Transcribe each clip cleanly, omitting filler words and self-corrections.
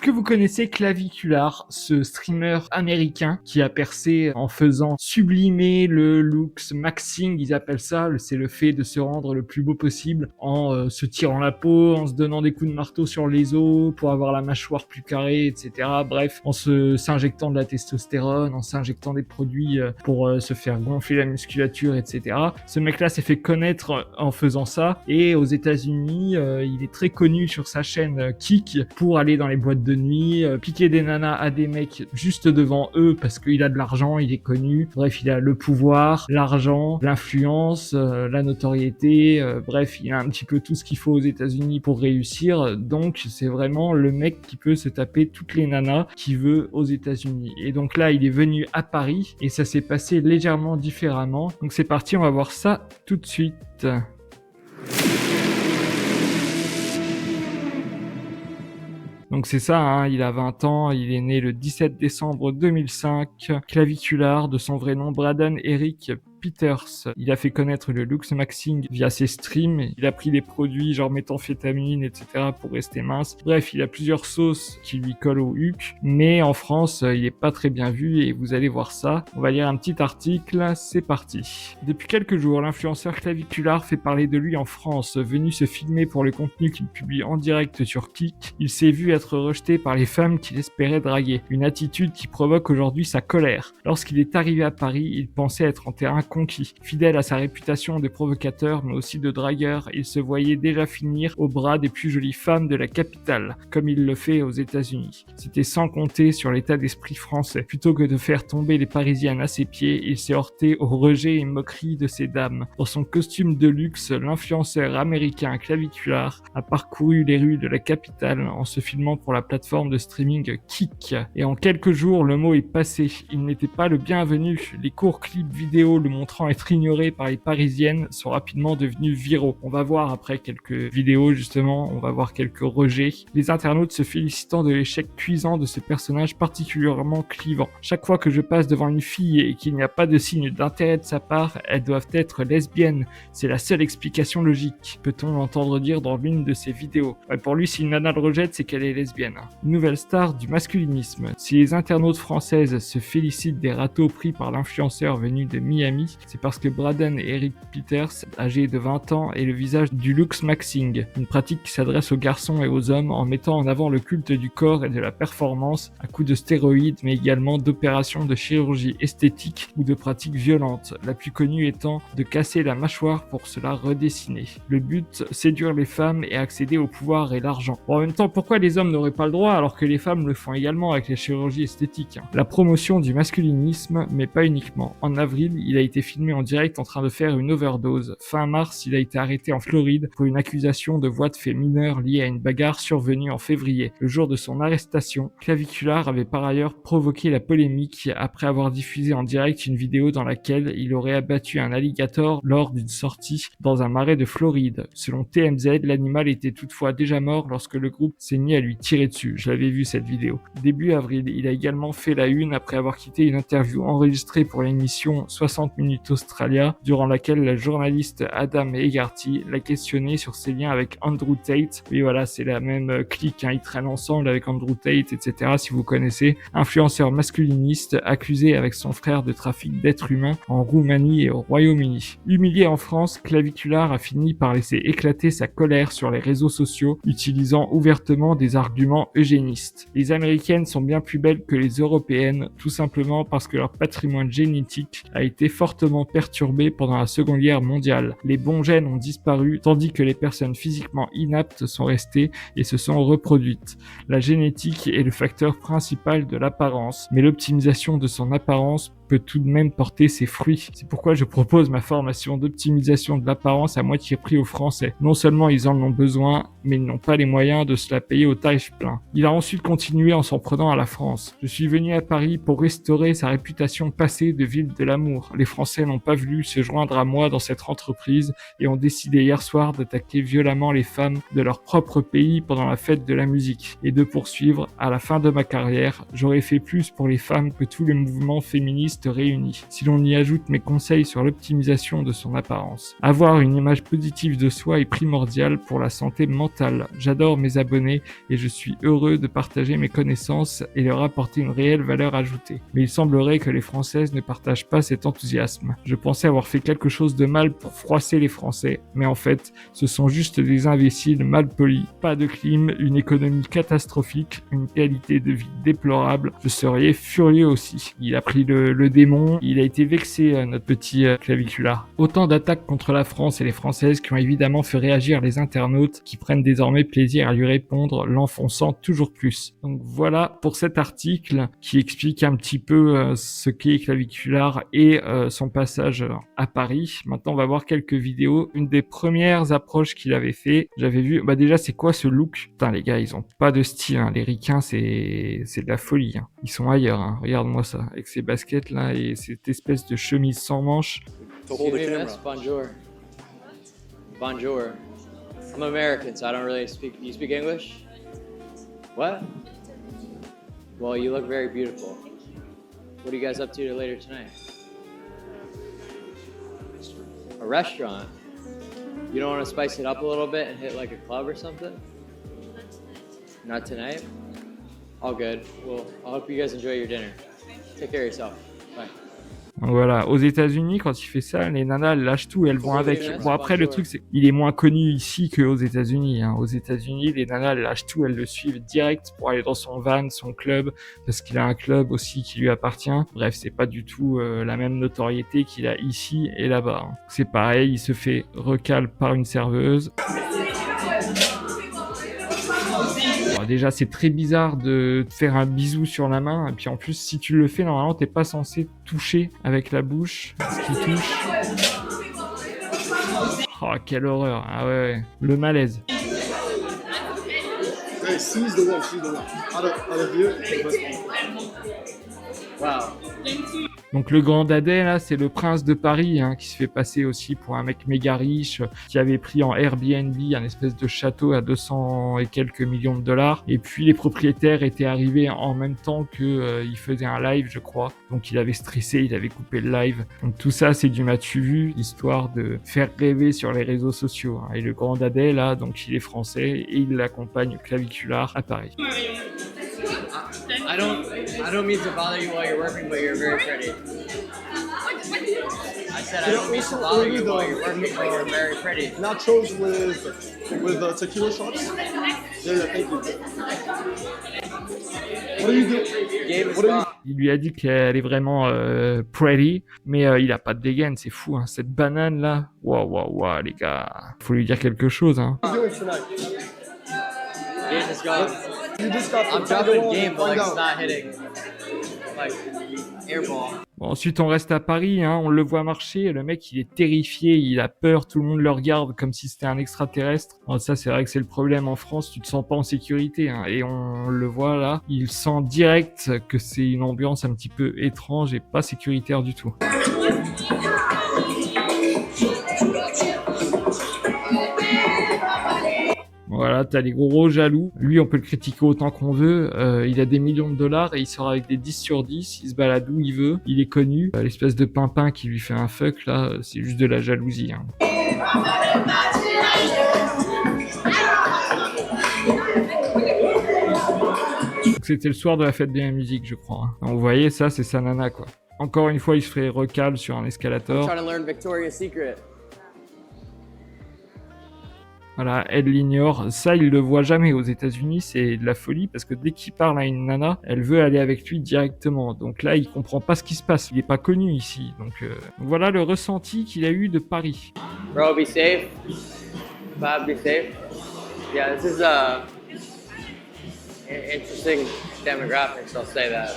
que vous connaissez Clavicular, ce streamer américain qui a percé en faisant sublimer le looks maxing, ils appellent ça, c'est le fait de se rendre le plus beau possible en se tirant la peau, en se donnant des coups de marteau sur les os pour avoir la mâchoire plus carrée, etc. Bref, en s'injectant de la testostérone, en s'injectant des produits pour se faire gonfler la musculature, etc. Ce mec-là s'est fait connaître en faisant ça, et aux États-Unis, il est très connu sur sa chaîne Kick pour aller dans les boîtes de nuit, piquer des nanas à des mecs juste devant eux parce qu'il a de l'argent, il est connu. Bref, il a le pouvoir, l'argent, l'influence, la notoriété. Bref, il a un petit peu tout ce qu'il faut aux États-Unis pour réussir. Donc, c'est vraiment le mec qui peut se taper toutes les nanas qu'il veut aux États-Unis. Et donc là, il est venu à Paris et ça s'est passé légèrement différemment. Donc c'est parti, on va voir ça tout de suite. Donc c'est ça, hein, il a 20 ans, il est né le 17 décembre 2005, Clavicular, de son vrai nom Braden Eric Peters. Il a fait connaître le looks maxing via ses streams, il a pris des produits genre méthamphétamine, etc. pour rester mince. Bref, il a plusieurs sauces qui lui collent au huc, mais en France, il est pas très bien vu et vous allez voir ça. On va lire un petit article, c'est parti. Depuis quelques jours, l'influenceur Clavicular fait parler de lui en France. Venu se filmer pour le contenu qu'il publie en direct sur Kick, il s'est vu être rejeté par les femmes qu'il espérait draguer. Une attitude qui provoque aujourd'hui sa colère. Lorsqu'il est arrivé à Paris, il pensait être en terrain conquis. Fidèle à sa réputation de provocateur, mais aussi de dragueur, il se voyait déjà finir au bras des plus jolies femmes de la capitale, comme il le fait aux États-Unis. C'était sans compter sur l'état d'esprit français. Plutôt que de faire tomber les Parisiennes à ses pieds, il s'est heurté au rejet et moquerie de ces dames. Dans son costume de luxe, l'influenceur américain Clavicular a parcouru les rues de la capitale en se filmant pour la plateforme de streaming Kick. Et en quelques jours, le mot est passé. Il n'était pas le bienvenu. Les courts clips vidéo le montrant être ignoré par les Parisiennes sont rapidement devenus viraux. On va voir après quelques vidéos justement, on va voir quelques rejets. Les internautes se félicitant de l'échec cuisant de ce personnage particulièrement clivant. Chaque fois que je passe devant une fille et qu'il n'y a pas de signe d'intérêt de sa part, elles doivent être lesbiennes. C'est la seule explication logique, peut-on l'entendre dire dans l'une de ses vidéos. Ouais, pour lui, si une nana le rejette, c'est qu'elle est lesbienne. Nouvelle star du masculinisme. Si les internautes françaises se félicitent des râteaux pris par l'influenceur venu de Miami, c'est parce que Braden Eric Peters, âgé de 20 ans, est le visage du looks maxing, une pratique qui s'adresse aux garçons et aux hommes en mettant en avant le culte du corps et de la performance à coups de stéroïdes, mais également d'opérations de chirurgie esthétique ou de pratiques violentes, la plus connue étant de casser la mâchoire pour se la redessiner. Le but, séduire les femmes et accéder au pouvoir et l'argent. Bon, en même temps, pourquoi les hommes n'auraient pas le droit alors que les femmes le font également avec les chirurgies esthétiques? La promotion du masculinisme, mais pas uniquement. En avril, il a été filmé en direct en train de faire une overdose. Fin mars, il a été arrêté en Floride pour une accusation de voie de fait mineur liée à une bagarre survenue en février. Le jour de son arrestation, Clavicular avait par ailleurs provoqué la polémique après avoir diffusé en direct une vidéo dans laquelle il aurait abattu un alligator lors d'une sortie dans un marais de Floride. Selon TMZ, l'animal était toutefois déjà mort lorsque le groupe s'est mis à lui tirer dessus. Je l'avais vu cette vidéo. Début avril, il a également fait la une après avoir quitté une interview enregistrée pour l'émission 60 Minutes Australia, durant laquelle la journaliste Adam Egarty l'a questionné sur ses liens avec Andrew Tate. Oui voilà, c'est la même clique, hein, ils traînent ensemble avec Andrew Tate, etc. Si vous connaissez, influenceur masculiniste accusé avec son frère de trafic d'êtres humains en Roumanie et au Royaume-Uni. Humilié en France, Clavicular a fini par laisser éclater sa colère sur les réseaux sociaux, utilisant ouvertement des arguments eugénistes. Les Américaines sont bien plus belles que les Européennes, tout simplement parce que leur patrimoine génétique a été fortement perturbé pendant la Seconde Guerre mondiale. Les bons gènes ont disparu, tandis que les personnes physiquement inaptes sont restées et se sont reproduites. La génétique est le facteur principal de l'apparence, mais l'optimisation de son apparence peut tout de même porter ses fruits. C'est pourquoi je propose ma formation d'optimisation de l'apparence à moitié prix aux Français. Non seulement ils en ont besoin, mais ils n'ont pas les moyens de se la payer au tarif plein. Il a ensuite continué en s'en prenant à la France. Je suis venu à Paris pour restaurer sa réputation passée de ville de l'amour. Les Français n'ont pas voulu se joindre à moi dans cette entreprise et ont décidé hier soir d'attaquer violemment les femmes de leur propre pays pendant la fête de la musique et de poursuivre. À la fin de ma carrière, j'aurais fait plus pour les femmes que tout le mouvement féministe artistes réunis. Si l'on y ajoute mes conseils sur l'optimisation de son apparence. Avoir une image positive de soi est primordial pour la santé mentale. J'adore mes abonnés et je suis heureux de partager mes connaissances et leur apporter une réelle valeur ajoutée. Mais il semblerait que les Françaises ne partagent pas cet enthousiasme. Je pensais avoir fait quelque chose de mal pour froisser les Français, mais en fait, ce sont juste des imbéciles mal polis. Pas de clim, une économie catastrophique, une qualité de vie déplorable. Je serais furieux aussi. Il a pris le démon, il a été vexé, notre petit claviculaire. Autant d'attaques contre la France et les Françaises qui ont évidemment fait réagir les internautes qui prennent désormais plaisir à lui répondre, l'enfonçant toujours plus. Donc voilà pour cet article qui explique un petit peu ce qu'est Claviculaire et son passage à Paris. Maintenant, on va voir quelques vidéos. Une des premières approches qu'il avait fait, j'avais vu, déjà, c'est quoi ce look? Putain, les gars, ils ont pas de style, hein. Les ricains, c'est de la folie, hein. Ils sont ailleurs, hein. Regarde-moi ça, avec ces baskets là et cette espèce de chemise sans manches. Excuse me, miss. Bonjour. Bonjour. I'm American, so I don't really speak. You speak English? What? Well, you look very beautiful. What are you guys up to later tonight? A restaurant? You don't want to spice it up a little bit and hit like a club or something? Not tonight? All good. Well, I hope you guys enjoy your dinner. Take care of yourself. Bye. Voilà, aux États-Unis, quand il fait ça, les nanas elles lâchent tout et elles vont avec. Bon, après, le truc, c'est qu'il est moins connu ici qu'aux États-Unis, hein. Aux États-Unis, les nanas elles lâchent tout, elles le suivent direct pour aller dans son van, son club, parce qu'il a un club aussi qui lui appartient. Bref, c'est pas du tout la même notoriété qu'il a ici et là-bas, hein. C'est pareil, il se fait recal par une serveuse. Bon, déjà, c'est très bizarre de te faire un bisou sur la main. Et puis en plus, si tu le fais, normalement, t'es pas censé toucher avec la bouche ce qui touche. Oh, quelle horreur. Ah ouais. Le malaise. Hey, seize the one. Out of here. Wow. Donc le grand dadais là, c'est le prince de Paris, hein, qui se fait passer aussi pour un mec méga riche, qui avait pris en Airbnb un espèce de château à 200 et quelques millions de dollars. Et puis les propriétaires étaient arrivés en même temps que il faisait un live, je crois. Donc il avait stressé, il avait coupé le live. Donc tout ça, c'est du m'as-tu vu, histoire de faire rêver sur les réseaux sociaux, hein. Et le grand dadais là, donc il est français et il l'accompagne claviculaire à Paris. I don't mean to bother you while you're working, but you're very pretty. I said I don't mean to bother you while you're working, but you're very pretty. Nachos with tequila shots. Yeah, thank you. What are you doing? Game is What are you? gone. Il lui a dit qu'elle est vraiment pretty, mais il a pas de dégaine, c'est fou, hein. Cette banane là, waouh, les gars, faut lui dire quelque chose, hein. Doing tonight? Game is gone. You just got I'm to dropping game, but find like it's out. not hitting. Like airball. Bon, ensuite, on reste à Paris, hein, on le voit marcher, le mec, il est terrifié, il a peur, tout le monde le regarde comme si c'était un extraterrestre. Bon, ça, c'est vrai que c'est le problème en France, tu te sens pas en sécurité, hein, et on le voit là, il sent direct que c'est une ambiance un petit peu étrange et pas sécuritaire du tout. Voilà, t'as les gros jaloux. Lui, on peut le critiquer autant qu'on veut. Il a des millions de dollars et il sort avec des 10 sur 10. Il se balade où il veut. Il est connu. L'espèce de pimpin qui lui fait un fuck, là, c'est juste de la jalousie, hein. Donc, c'était le soir de la fête de la musique, je crois, hein. Donc, vous voyez, ça, c'est sa nana, quoi. Encore une fois, il se ferait recal sur un escalator. Trying to learn Victoria's Secret. Voilà, elle l'ignore. Ça, il le voit jamais aux États-Unis, c'est de la folie parce que dès qu'il parle à une nana, elle veut aller avec lui directement. Donc là, il comprend pas ce qui se passe. Il est pas connu ici. Donc voilà le ressenti qu'il a eu de Paris. Bro, be safe. Bob, be safe. Yeah, this is interesting demographics, I'll say that.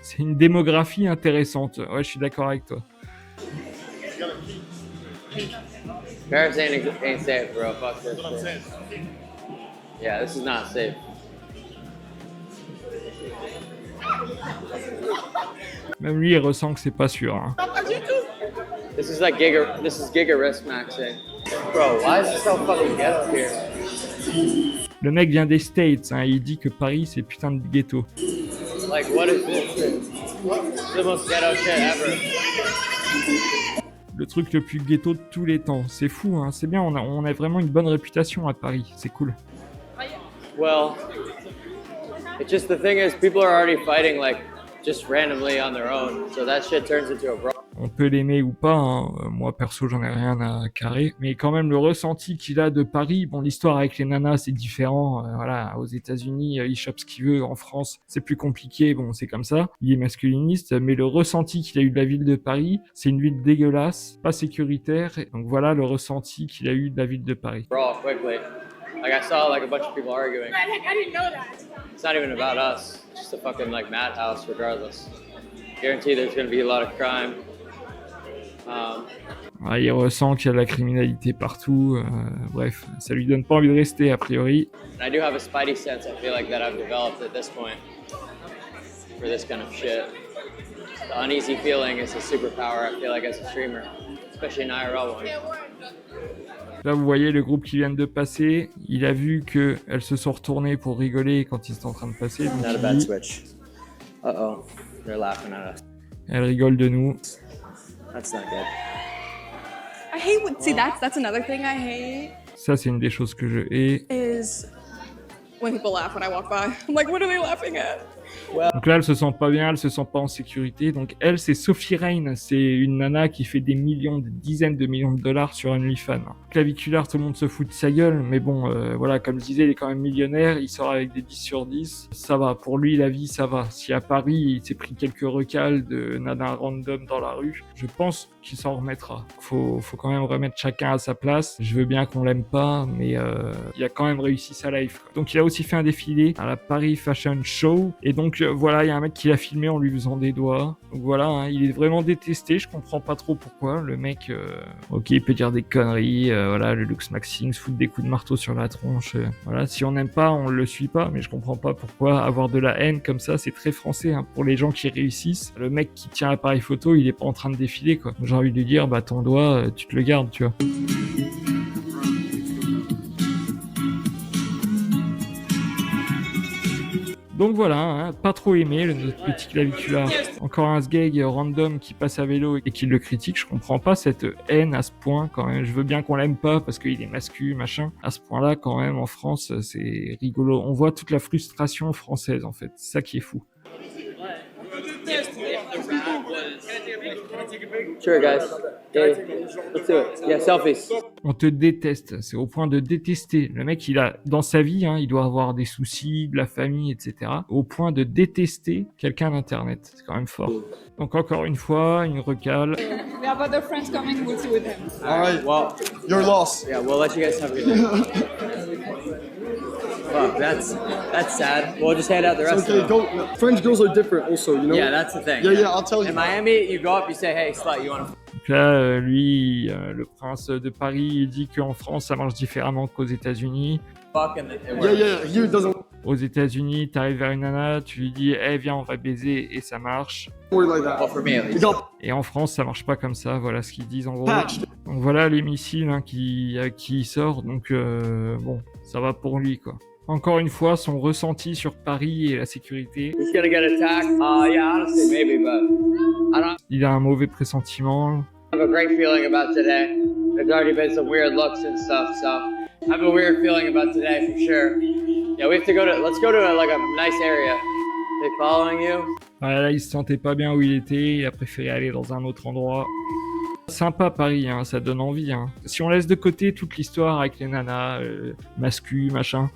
C'est une démographie intéressante. Ouais, je suis d'accord avec toi. Paris ain't safe, bro. Fuck this shit. Yeah, this is not safe. Même lui, il ressent que c'est pas sûr, hein. This is Giga risk maxing. Bro, why is it so fucking ghetto here? Le mec vient des States, hein, et il dit que Paris, c'est putain de ghetto. Like, what is this? It's the most ghetto shit ever. Le truc le plus ghetto de tous les temps. C'est fou, hein. C'est bien, on a vraiment une bonne réputation à Paris. C'est cool. Well, it's just the thing is, people are already fighting like just randomly on their own, so that shit turns into a brawl. On peut l'aimer ou pas, hein. Moi perso j'en ai rien à carrer, mais quand même le ressenti qu'il a de Paris, bon l'histoire avec les nanas c'est différent, voilà, aux États-Unis il chope ce qu'il veut, en France c'est plus compliqué, bon c'est comme ça, il est masculiniste, mais le ressenti qu'il a eu de la ville de Paris, c'est une ville dégueulasse, pas sécuritaire, donc voilà le ressenti qu'il a eu de la ville de Paris. Brawl quickly. Like I saw like a bunch of people arguing. I didn't know that. It's not even about us. It's just a fucking like madhouse regardless. Guarantee there's gonna be a lot of crime. Il ressent qu'il y a de la criminalité partout, bref, ça lui donne pas envie de rester a priori. And I do have a spidey sense, I feel like, that I've developed at this point for this kind of shit. The uneasy feeling is a superpower, I feel like, as a streamer, especially an IRL one. Là vous voyez le groupe qui vient de passer, il a vu qu'elles se sont retournées pour rigoler quand ils étaient en train de passer, donc Not a il bad dit, switch. Uh-oh, they're laughing at us. elles rigolent de nous. That's not good. I hate when, see, that's another thing I hate Ça c'est une des choses que je hais. is when people laugh when I walk by. I'm like, what are they laughing at? Donc là, elle se sent pas bien, elle se sent pas en sécurité. Donc elle, c'est Sophie Rain, c'est une nana qui fait des millions, des dizaines de millions de dollars sur OnlyFans. Claviculaire, tout le monde se fout de sa gueule, mais bon, voilà, comme je disais, il est quand même millionnaire, il sort avec des 10 sur 10. Ça va, pour lui, la vie, ça va. Si à Paris, il s'est pris quelques recals de nana random dans la rue, je pense qu'il s'en remettra. Faut quand même remettre chacun à sa place. Je veux bien qu'on l'aime pas, mais il a quand même réussi sa life, quoi. Donc il a aussi fait un défilé à la Paris Fashion Show, et donc voilà, il y a un mec qui l'a filmé en lui faisant des doigts. Donc voilà, hein, il est vraiment détesté, je comprends pas trop pourquoi. Le mec, ok, il peut dire des conneries, voilà, le Lux Maxing, se foutre des coups de marteau sur la tronche. Voilà, si on n'aime pas, on le suit pas, mais je comprends pas pourquoi avoir de la haine comme ça, c'est très français, hein, pour les gens qui réussissent. Le mec qui tient l'appareil photo, il est pas en train de défiler, quoi. J'ai envie de lui dire, bah ton doigt, tu te le gardes, tu vois. Donc voilà, hein, pas trop aimé notre petit claviculaire. Encore un sgeg random qui passe à vélo et qui le critique. Je comprends pas cette haine à ce point quand même. Je veux bien qu'on l'aime pas parce qu'il est mascu, machin. À ce point-là, quand même, en France, c'est rigolo. On voit toute la frustration française, en fait. C'est ça qui est fou. Sure, guys. Yeah, let's do it. Yeah, selfies. On te déteste, c'est au point de détester. Le mec, il a, dans sa vie, hein, il doit avoir des soucis, de la famille, etc. Au point de détester quelqu'un d'Internet. C'est quand même fort. Donc encore une fois, une recale. We have other friends coming, we'll see with them. All right. Well, Your loss. yeah, we'll let you guys have a good day. Fuck, that's sad. We'll just hand out the It's rest okay. of them. Don't. French girls are different, also. You know. Yeah, that's the thing. Yeah, I'll tell you. In Miami, you go up, you say, hey, slut, you want to Donc là, lui, le prince de Paris, il dit qu'en France, ça marche différemment qu'aux États-Unis. fuck and it Yeah, works. yeah. Here it doesn't Aux États-Unis, t'arrives vers une nana, tu lui dis, eh viens, on va baiser, et ça marche. work like that. Well, for me at You least. got Et en France, ça marche pas comme ça. Voilà ce qu'ils disent en gros. patched. Donc voilà les missiles, hein, qui sort. Donc bon, ça va pour lui, quoi. Encore une fois, son ressenti sur Paris et la sécurité. He's gonna get attacked. Yeah, honestly, maybe, but I don't Il a un mauvais pressentiment. have a great feeling about today. There's already been some weird looks and stuff, so I have a weird feeling about today for sure. Yeah, we have to go to. Let's go to like a nice area. They following you? Voilà, là, il se sentait pas bien où il était. Il a préféré aller dans un autre endroit. Sympa Paris, hein, ça donne envie. Hein. Si on laisse de côté toute l'histoire avec les nanas, mascu, machin,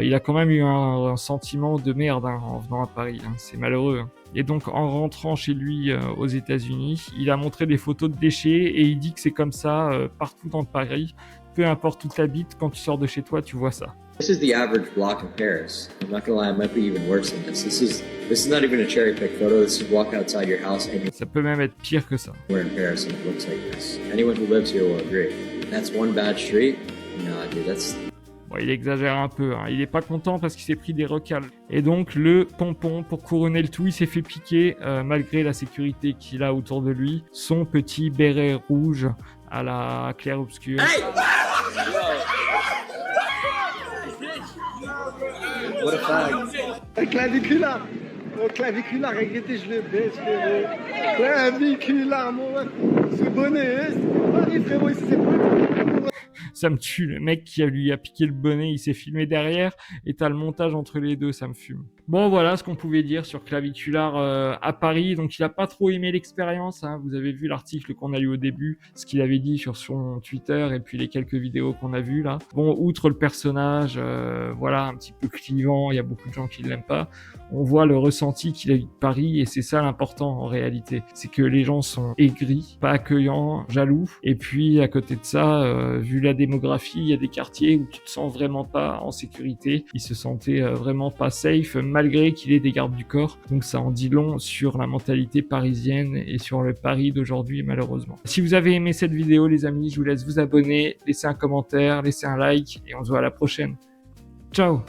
il a quand même eu un sentiment de merde, hein, en venant à Paris. Hein. C'est malheureux. Hein. Et donc en rentrant chez lui aux États-Unis, il a montré des photos de déchets et il dit que c'est comme ça partout dans Paris. Peu importe où tu habites, quand tu sors de chez toi, tu vois ça. This is the average block in Paris. I'm not gonna lie, it might be even worse than this. This is not even a cherry pick photo. This is walk outside your house and Ça peut même être pire que ça. you're in Paris and it looks like this. Anyone who lives here will agree. That's one bad street. Nah, dude, that's Bon, il exagère un peu, hein. Il est pas content parce qu'il s'est pris des recals. Et donc le pompon, pour couronner le tout, il s'est fait piquer, malgré la sécurité qu'il a autour de lui, son petit béret rouge à la clair-obscur. What a fag. Claviculaire. Oh, claviculaire, regardez, je le baisse, frérot. Claviculaire, mon ref. Ce bonnet, hein, c'est pareil, frérot, ici, c'est pas... Ça me tue, le mec qui lui a piqué le bonnet, il s'est filmé derrière, et t'as le montage entre les deux, ça me fume. Bon, voilà ce qu'on pouvait dire sur Claviculaire à Paris. Donc, il a pas trop aimé l'expérience, hein. Vous avez vu l'article qu'on a eu au début, ce qu'il avait dit sur son Twitter, et puis les quelques vidéos qu'on a vues là. Bon, outre le personnage, voilà, un petit peu clivant, il y a beaucoup de gens qui l'aiment pas. On voit le ressenti qu'il a eu de Paris, et c'est ça l'important en réalité. C'est que les gens sont aigris, pas accueillants, jaloux. Et puis, à côté de ça, vu la démographie, il y a des quartiers où tu te sens vraiment pas en sécurité. Il se sentait vraiment pas safe, malgré qu'il ait des gardes du corps. Donc ça en dit long sur la mentalité parisienne et sur le Paris d'aujourd'hui, malheureusement. Si vous avez aimé cette vidéo, les amis, je vous laisse vous abonner, laisser un commentaire, laisser un like, et on se voit à la prochaine. Ciao!